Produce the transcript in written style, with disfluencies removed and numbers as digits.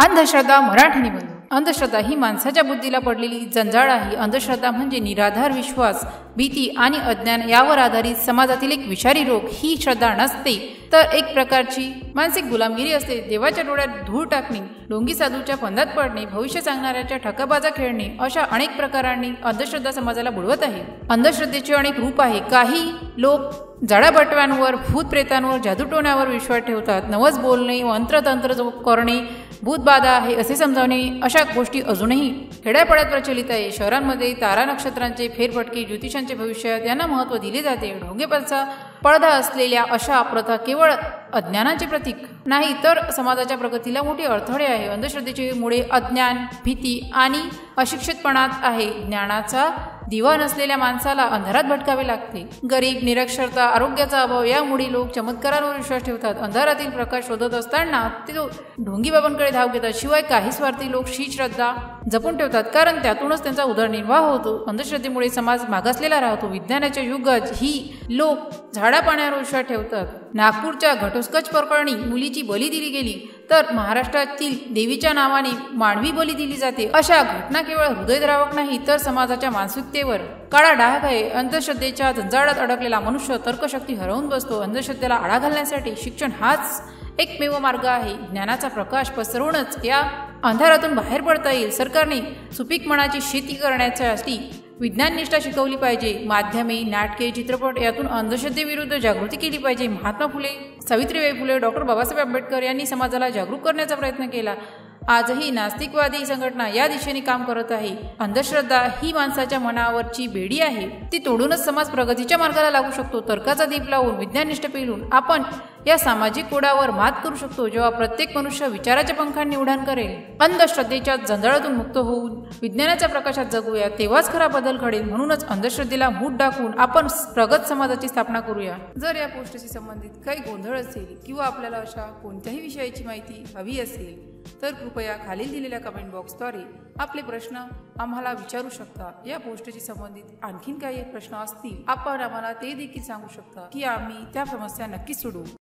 अंधश्रद्धा मराठी निबंध। अंधश्रद्धा ही माणसाच्या बुद्धीला पडलेली जंजाळ आहे। अंधश्रद्धा म्हणजे निराधार विश्वास, भीती आणि अज्ञान यावर आधारित समाजातील एक विषारी रोग। ही श्रद्धा नसते तर एक प्रकारची मानसिक गुलामगिरी असते। देवाच्या डोळ्यात धूळ टाकणे, ढोंगी साधूच्या फंदात पडणे, भविष्य सांगणाऱ्याच्या ठकाबाजा खेळणे अशा अनेक प्रकारांनी अंधश्रद्धा समाजाला बुडवत आहे। अंधश्रद्धेचे अनेक रूप आहे। काही लोक जडाबटव्यांवर, भूत प्रेतांवर, जादूटोण्यावर विश्वास ठेवतात। नवस बोलणे, मंत्रतंत्र करणे, भूतबाधा आहे असे समजावणे अशा गोष्टी अजूनही खेड्यापाड्यात प्रचलित आहे। शहरांमध्ये तारा नक्षत्रांचे फेरफटके, ज्योतिषांचे भविष्य यांना महत्त्व दिले जाते। ढोंगेपणाचा पडदा असलेल्या अशा प्रथा केवळ अज्ञानाचे प्रतीक नाही तर समाजाच्या प्रगतीला मोठी अडथळे आहे। अंधश्रद्धेचे मुळे अज्ञान, भीती आणि अशिक्षितपणात आहे। ज्ञानाचा दिवा नसलेल्या माणसाला अंधारात भटकावे लागते। गरीब, निरक्षरता, आरोग्याचा अभाव यामुळे लोक चमत्कारांवर विश्वास ठेवतात। अंधारातील प्रकाश शोधत असताना ते ढोंगीबाबांकडे धाव घेतात। शिवाय काही स्वार्थी लोक ही श्रद्धा जपून ठेवतात कारण त्यातूनच त्यांचा उदरनिर्वाह होतो। अंधश्रद्धेमुळे समाज मागासलेला राहतो। विज्ञानाच्या युगात ही लोक झाडापाण्यावर विश्वास ठेवतात। नागपूरच्या घटोत्कच प्रकरणी मुलीची बली दिली गेली तर महाराष्ट्रातील देवीच्या नावाने मानवी बली दिली जाते। अशा घटना केवळ हृदयद्रावक नाही तर समाजाच्या मानसिकतेवर काळा डाग आहे। अंधश्रद्धेच्या जंजाळात अडकलेला मनुष्य तर्कशक्ती हरवून बसतो। अंधश्रद्धेला आळा घालण्यासाठी शिक्षण हाच एकमेव मार्ग आहे। ज्ञानाचा प्रकाश पसरवूनच या अंधारातून बाहेर पडता येईल। सरकारने सुपीक मनाची शेती करण्यासाठी विज्ञाननिष्ठा शिकवली पाहिजे। माध्यमे, नाटके, चित्रपट यातून अंधश्रद्धेविरुद्ध जागृती केली पाहिजे। महात्मा फुले, सावित्रीबाई फुले, डॉक्टर बाबासाहेब आंबेडकर यांनी समाजाला जागरूक करण्याचा प्रयत्न केला। आजही नास्तिकवादी संघटना या दिशेने काम करत आहे। अंधश्रद्धा ही माणसाच्या मनावरची बेडी आहे। ती तोडूनच समाज प्रगतीच्या मार्गाला लागू शकतो। तर्काचा दीप लावून, विज्ञाननिष्ठ पेलून आपण या सामाजिक कोडावर मात करू शकतो। जेव्हा प्रत्येक मनुष्य विचाराच्या पंखांनी उड्डाण करेल, अंधश्रद्धेच्या जंजाळातून मुक्त होऊन विज्ञानाच्या प्रकाशात जगूया, तेव्हाच खरा बदल घडेल। म्हणूनच अंधश्रद्धेला मूठ टाकून आपण प्रगत समाजाची स्थापना करूया। जर या पोस्टशी संबंधित काही गोंधळ असेल किंवा आपल्याला अशा कोणत्याही विषयाची माहिती हवी असेल तर कृपया खालील दिलेल्या कमेंट बॉक्सद्वारे आपले प्रश्न आम्हाला विचारू शकता। या पोस्टशी संबंधित आणखीन काही प्रश्न असतील आपण आम्हाला ते देखील सांगू शकता की आम्ही त्या समस्या नक्कीच सोडवू।